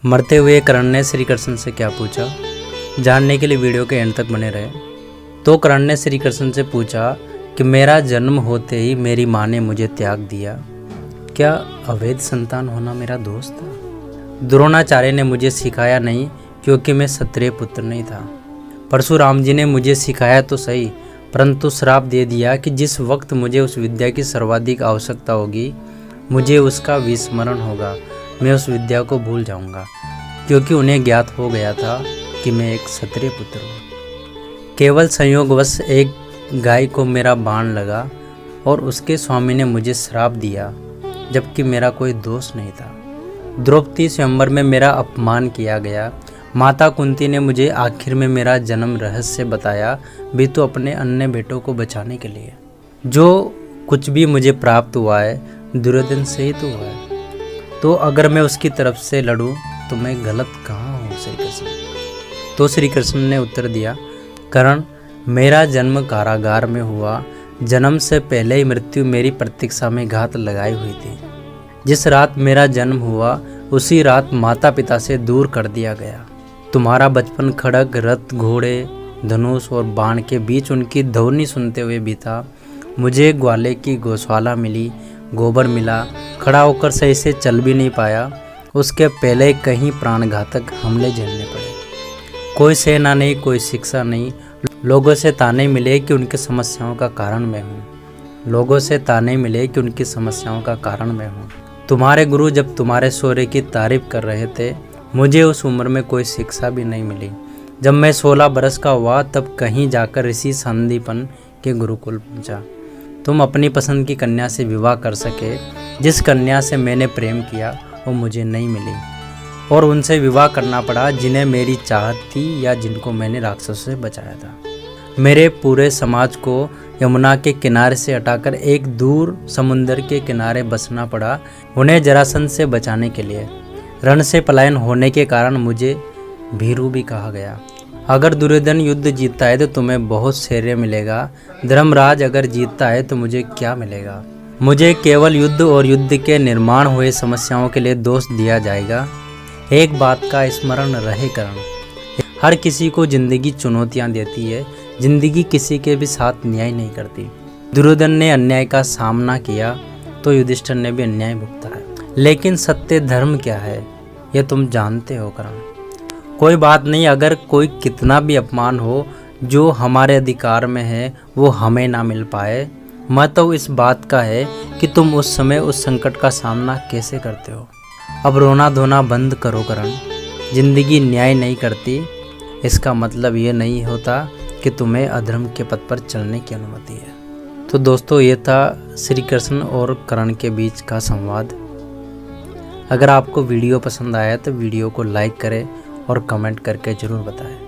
मरते हुए कर्ण ने श्री कृष्ण से क्या पूछा, जानने के लिए वीडियो के एंड तक बने रहे। तो कर्ण ने श्री कृष्ण से पूछा कि मेरा जन्म होते ही मेरी माँ ने मुझे त्याग दिया, क्या अवैध संतान होना मेरा दोष था? द्रोणाचार्य ने मुझे सिखाया नहीं क्योंकि मैं क्षत्रिय पुत्र नहीं था। परशुराम जी ने मुझे सिखाया तो सही, परंतु श्राप दे दिया कि जिस वक्त मुझे उस विद्या की सर्वाधिक आवश्यकता होगी मुझे उसका विस्मरण होगा, मैं उस विद्या को भूल जाऊंगा, क्योंकि उन्हें ज्ञात हो गया था कि मैं एक क्षत्रिय पुत्र हूँ। केवल संयोगवश एक गाय को मेरा बाण लगा और उसके स्वामी ने मुझे श्राप दिया, जबकि मेरा कोई दोष नहीं था। द्रौपदी स्वयंवर में मेरा अपमान किया गया। माता कुंती ने मुझे आखिर में मेरा जन्म रहस्य बताया, भी तो अपने अन्य बेटों को बचाने के लिए। जो कुछ भी मुझे प्राप्त हुआ है दुर्योधन से ही तो हुआ है, तो अगर मैं उसकी तरफ से लड़ूं तो मैं गलत कहाँ हूँ श्री कृष्ण? तो श्री कृष्ण ने उत्तर दिया, कर्ण, मेरा जन्म कारागार में हुआ। जन्म से पहले ही मृत्यु मेरी प्रतीक्षा में घात लगाई हुई थी। जिस रात मेरा जन्म हुआ उसी रात माता पिता से दूर कर दिया गया। तुम्हारा बचपन खड्ग, रथ, घोड़े, धनुष और बाण के बीच उनकी ध्वनि सुनते हुए बीता। मुझे ग्वाले की गौशाला मिली, गोबर मिला, खड़ा होकर सही से चल भी नहीं पाया। उसके पहले कहीं प्राणघातक हमले झेलने पड़े। कोई सेना नहीं, कोई शिक्षा नहीं। लोगों से ताने मिले कि उनकी समस्याओं का कारण मैं हूँ। लोगों से ताने मिले कि उनकी समस्याओं का कारण मैं हूँ। तुम्हारे गुरु जब तुम्हारे शौर्य की तारीफ कर रहे थे, मुझे उस उम्र में कोई शिक्षा भी नहीं मिली। जब मैं 16 बरस का हुआ तब कहीं जाकर ऋषि संदीपन के गुरुकुल पहुँचा। तुम अपनी पसंद की कन्या से विवाह कर सके। जिस कन्या से मैंने प्रेम किया वो मुझे नहीं मिली और उनसे विवाह करना पड़ा जिन्हें मेरी चाहत थी या जिनको मैंने राक्षसों से बचाया था। मेरे पूरे समाज को यमुना के किनारे से हटाकर एक दूर समुंदर के किनारे बसना पड़ा, उन्हें जरासंध से बचाने के लिए। रण से पलायन होने के कारण मुझे भीरू भी कहा गया। अगर दुर्योधन युद्ध जीतता है तो तुम्हें बहुत श्रेय मिलेगा। धर्मराज अगर जीतता है तो मुझे क्या मिलेगा? मुझे केवल युद्ध और युद्ध के निर्माण हुए समस्याओं के लिए दोष दिया जाएगा। एक बात का स्मरण रहे कर्ण, हर किसी को जिंदगी चुनौतियां देती है, जिंदगी किसी के भी साथ न्याय नहीं करती। दुर्योधन ने अन्याय का सामना किया तो युधिष्ठिर ने भी अन्याय भुगता है, लेकिन सत्य धर्म क्या है यह तुम जानते हो कर्ण। कोई बात नहीं, अगर कोई कितना भी अपमान हो, जो हमारे अधिकार में है वो हमें ना मिल पाए। महत्व इस बात का है कि तुम उस समय उस संकट का सामना कैसे करते हो। अब रोना धोना बंद करो कर्ण। जिंदगी न्याय नहीं करती, इसका मतलब ये नहीं होता कि तुम्हें अधर्म के पथ पर चलने की अनुमति है। तो दोस्तों, ये था श्री कृष्ण और कर्ण के बीच का संवाद। अगर आपको वीडियो पसंद आया तो वीडियो को लाइक करें और कमेंट करके ज़रूर बताएं।